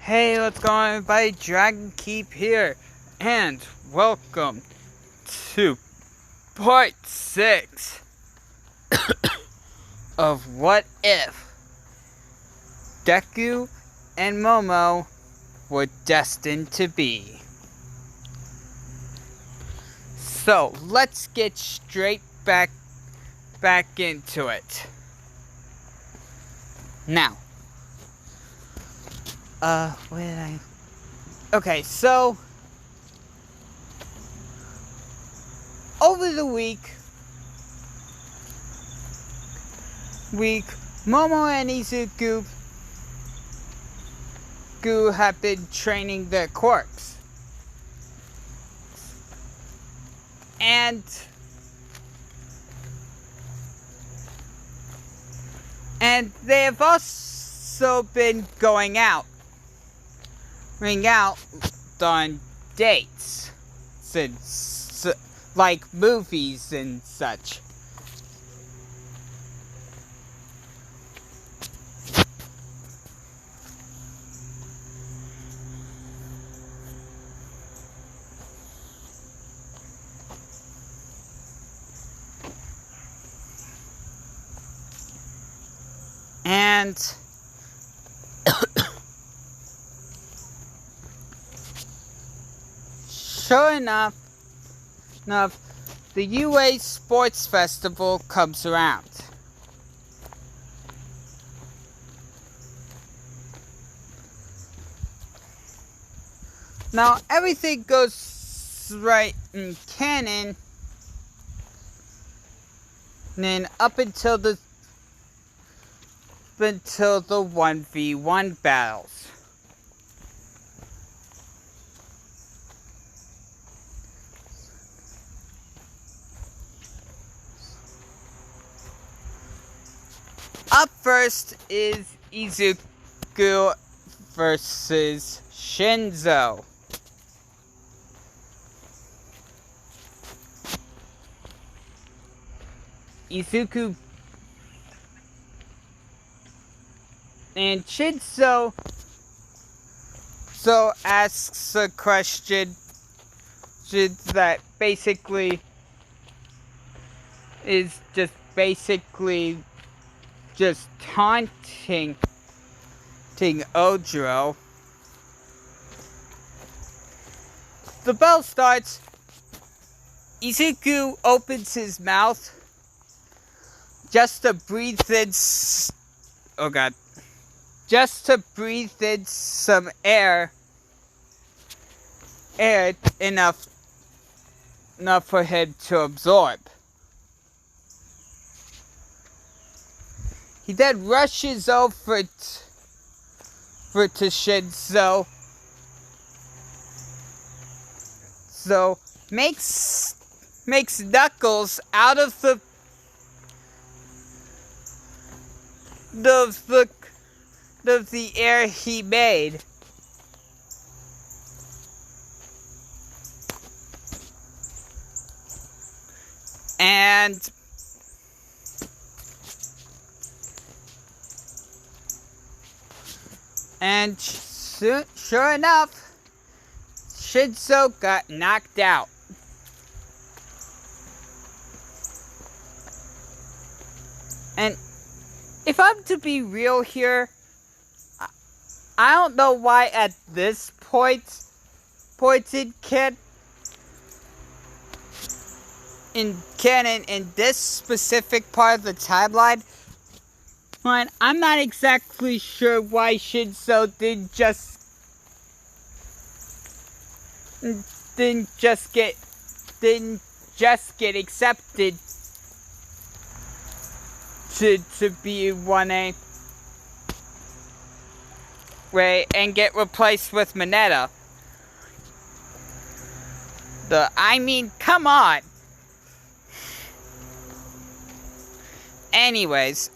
Hey, what's going on, everybody? Dragon Keep here, and welcome to part 6 of What If Deku and Momo were destined to be. So, let's get straight back into it. Now, where did I... Okay, so over the week, Momo and Izuku have been training their quirks. And they have also been going out on dates, since like movies and such. And sure enough, the UA Sports Festival comes around. Now, everything goes right in canon, and then up until the 1v1 battles. Up first is Izuku versus Shinzo. Izuku and Shinzo asks a question that basically is just taunting Ojiro. The bell starts. Izuku opens his mouth just to breathe in some air enough for him to absorb. He then rushes over to Shinzo, so makes Knuckles out of the air he made. And sure enough, Shinzo got knocked out. And if I'm to be real here, I don't know why at this point in canon, in this specific part of the timeline, I'm not exactly sure why Shinzo didn't just get accepted to be 1A and get replaced with Mineta. Come on. Anyways,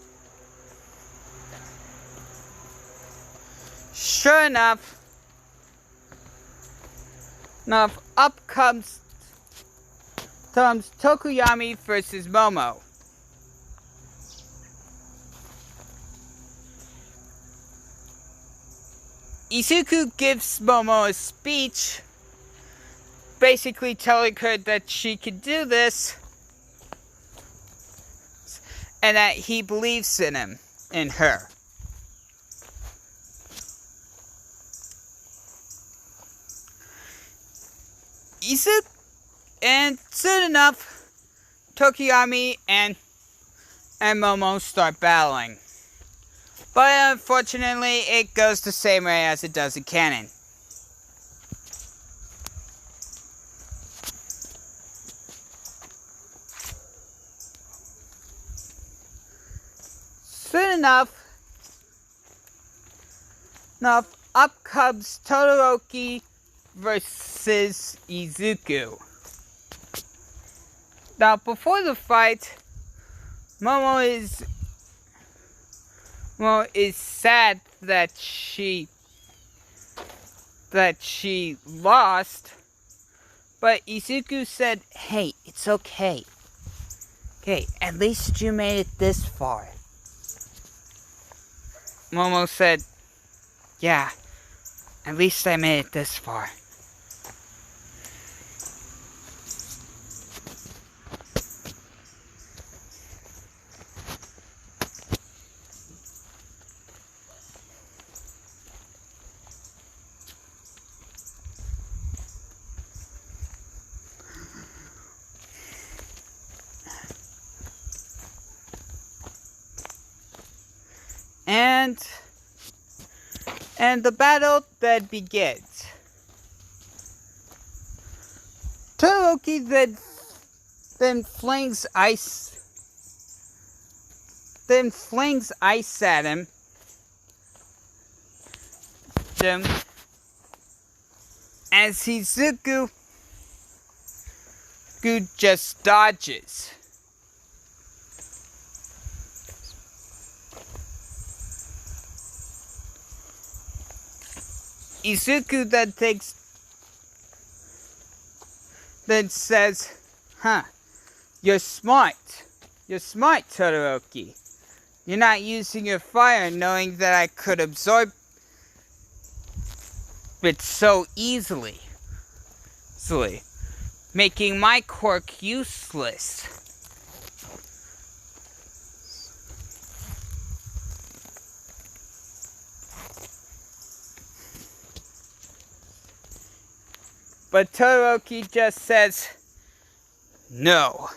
sure enough, up comes Tokoyami versus Momo. Izuku gives Momo a speech, basically telling her that she can do this, and that he believes in her. Izuku, and soon enough, Tokiyami and Momo start battling. But unfortunately, it goes the same way as it does in canon. Soon enough, up comes Todoroki versus Izuku. Now, before the fight, Momo is sad that she lost, but Izuku said, "Hey, it's okay. Okay, at least you made it this far." Momo said, "Yeah, at least I made it this far." And the battle then begins. Todoroki then flings ice at him. As Izuku just dodges. Izuku then says, "Huh, you're smart. You're smart, Todoroki. You're not using your fire knowing that I could absorb it so easily, making my quirk useless." But Todoroki just says, "No,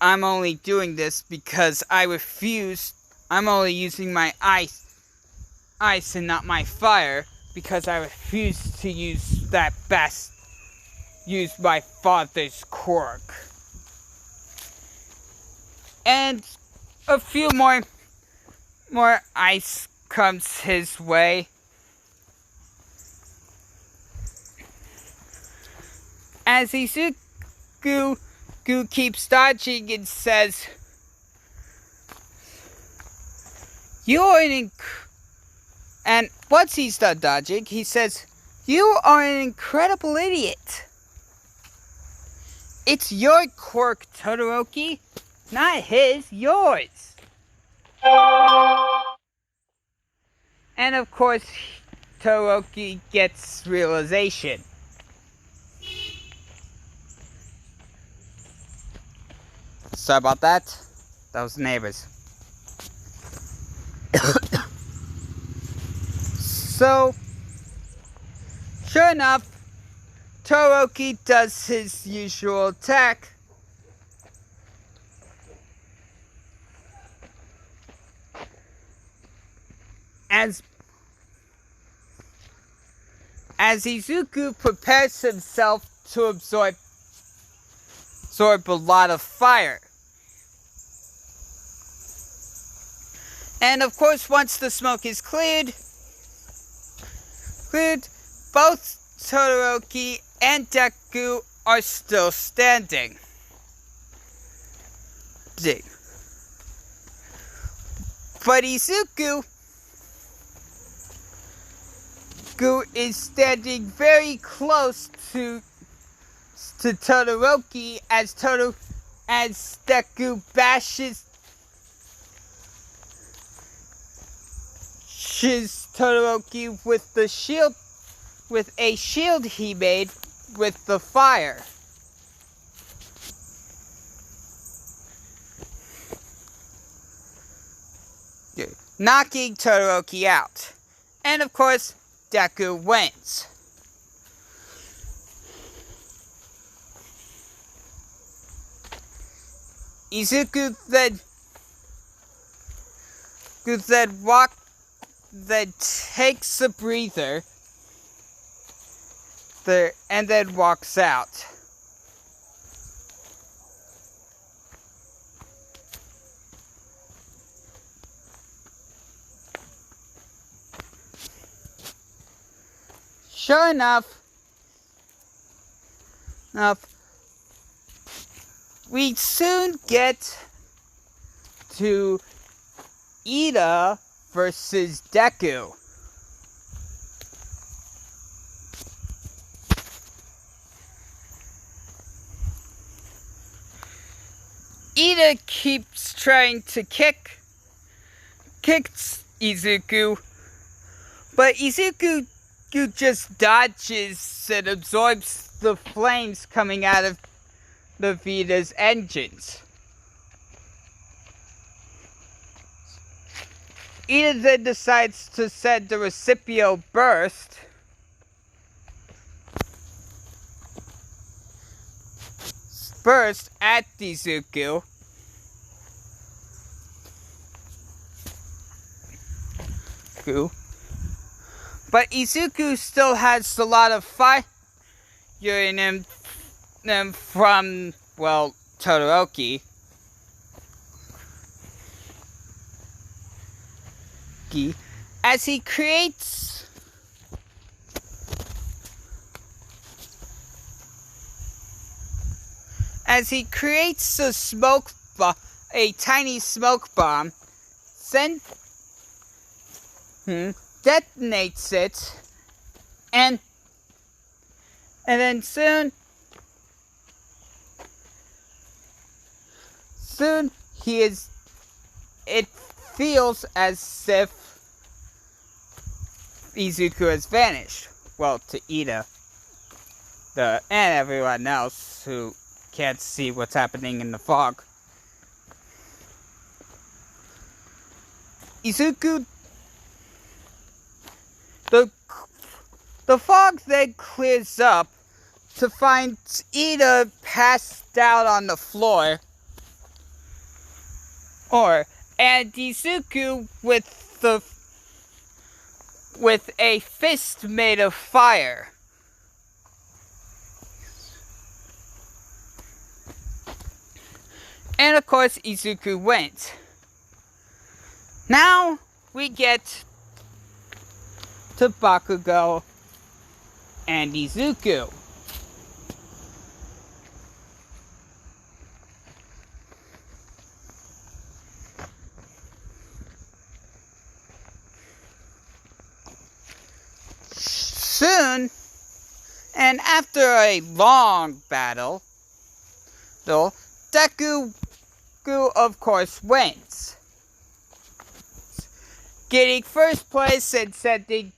I'm only doing this because I refuse. I'm only using my ice and not my fire because I refuse to use my father's quirk." And a few more ice comes his way. As Izuku keeps dodging and says, and once he's done dodging, he says, "You are an incredible idiot. It's your quirk, Todoroki, not his, yours." And of course, Todoroki gets realization. Sorry about that. That was neighbors. So, sure enough, Todoroki does his usual attack. As Izuku prepares himself to absorb a lot of fire. And of course, once the smoke is cleared, both Todoroki and Deku are still standing. But Izuku is standing very close to Todoroki as Deku punches Todoroki with a shield he made with the fire. Knocking Todoroki out. And of course, Deku wins. Izuku then takes a breather there and then walks out. Sure enough, we soon get to Ida versus Deku. Ida keeps trying to kick Izuku, but Izuku just dodges and absorbs the flames coming out of the Vita's engines. Ida then decides to send a Recipio burst at Izuku. But Izuku still has a lot of fire in him from, well, Todoroki. As he creates a tiny smoke bomb, detonates it, and then soon it feels as if Izuku has vanished. Well, to Ida, and everyone else who can't see what's happening in the fog. Izuku, the fog then clears up to find Ida passed out on the floor. And Izuku with a fist made of fire. And of course, Izuku wins. Now we get to Bakugo and Izuku. Soon, and after a long battle, Deku, of course, wins. Getting first place and sending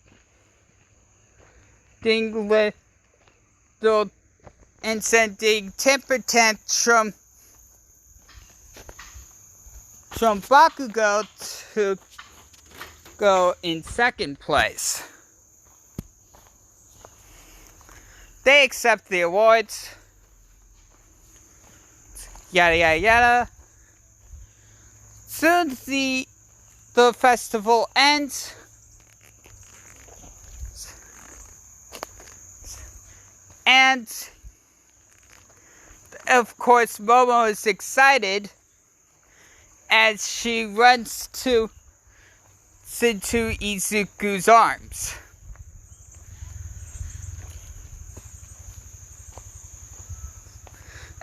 temper tantrum from Bakugo to go in second place. They accept the awards. Yada yada yada. Soon the festival ends. And of course Momo is excited as she runs into Izuku's arms.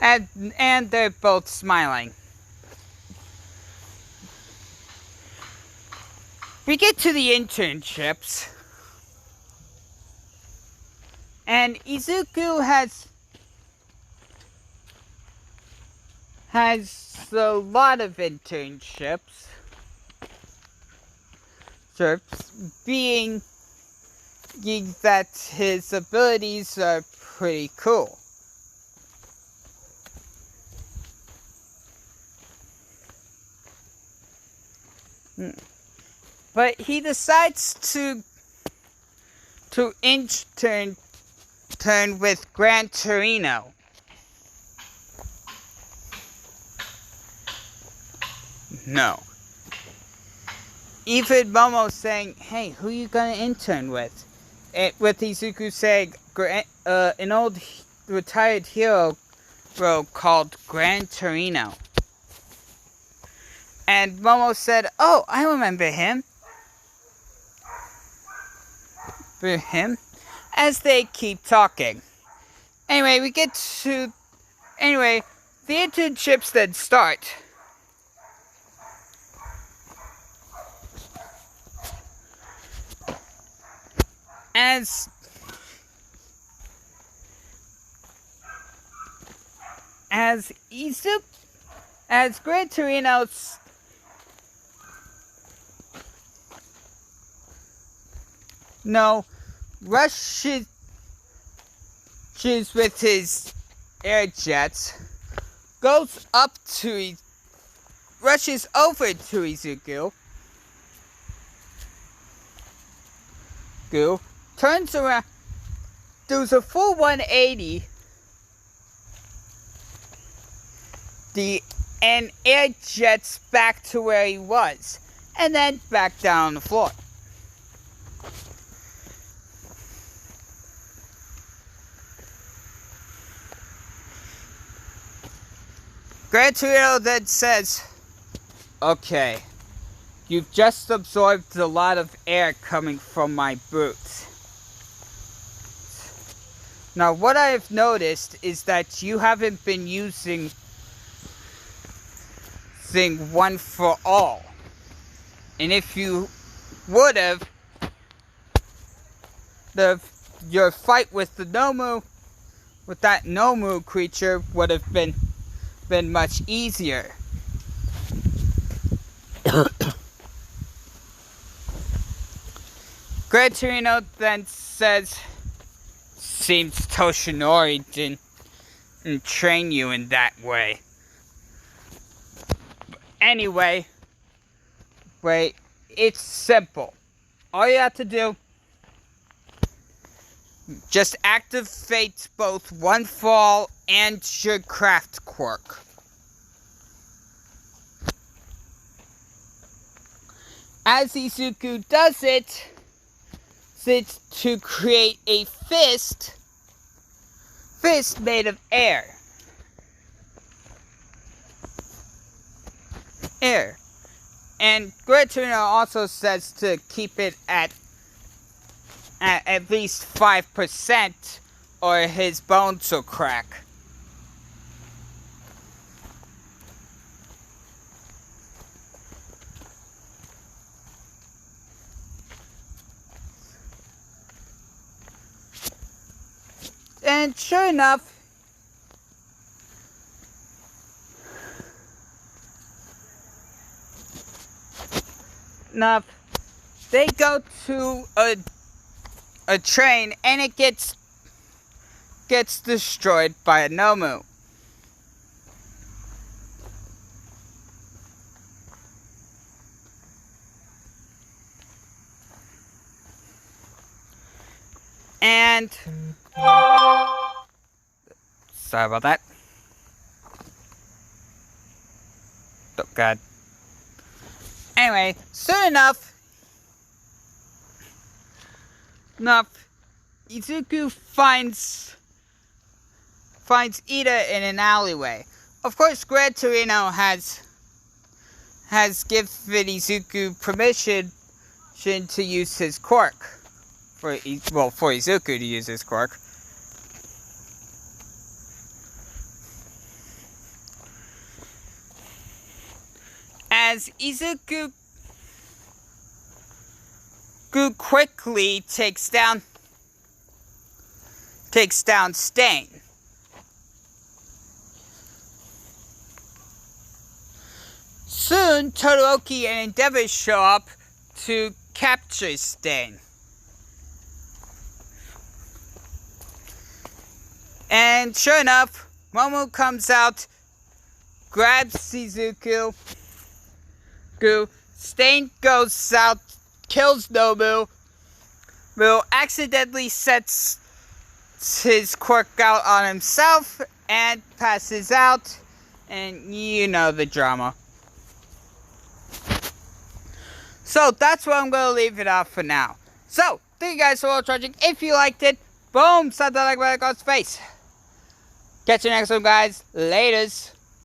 And they're both smiling. We get to the internships. And Izuku has a lot of internships. being that his abilities are pretty cool. But he decides to intern with Gran Torino. No. Even Momo saying, "Hey, who you gonna intern with?" With Izuku saying, "An old retired hero called Gran Torino." And Momo said, "Oh, I remember him." For him, as they keep talking. Anyway, the internships then start. As Gran Torino's rushes with his air jets, rushes over to Izuku, turns around, does a full 180, and air jets back to where he was, and then back down on the floor. Gran Torino then says, "Okay, you've just absorbed a lot of air coming from my boots. Now what I have noticed is that you haven't been using One for All. And if you would have, your fight with that Nomu creature would have been much easier." Gran Torino then says, "Seems Toshinori didn't train you in that way. Anyway, it's simple. All you have to do, just activate both One for All and your craft quirk. As Izuku does it, it's to create a fist made of air. And Gran Torino also says to keep it at least 5%, or his bones will crack. And sure enough, they go to a train, and it gets destroyed by a Nomu. And sorry about that. Oh God. Anyway, soon enough, Izuku finds Ida in an alleyway. Of course, Gran Torino has given Izuku permission to use his quirk. For Izuku to use his quirk. As Izuku quickly takes down Stain. Soon, Todoroki and Endeavor show up to capture Stain. And sure enough, Momo comes out, grabs Shizuku. Stain goes out, kills Nobu. Will accidentally sets his quirk out on himself and passes out. And you know the drama. So that's where I'm going to leave it off for now. So, thank you guys for watching. If you liked it, boom, slap that like button across the face. Catch you next one, guys. Laters.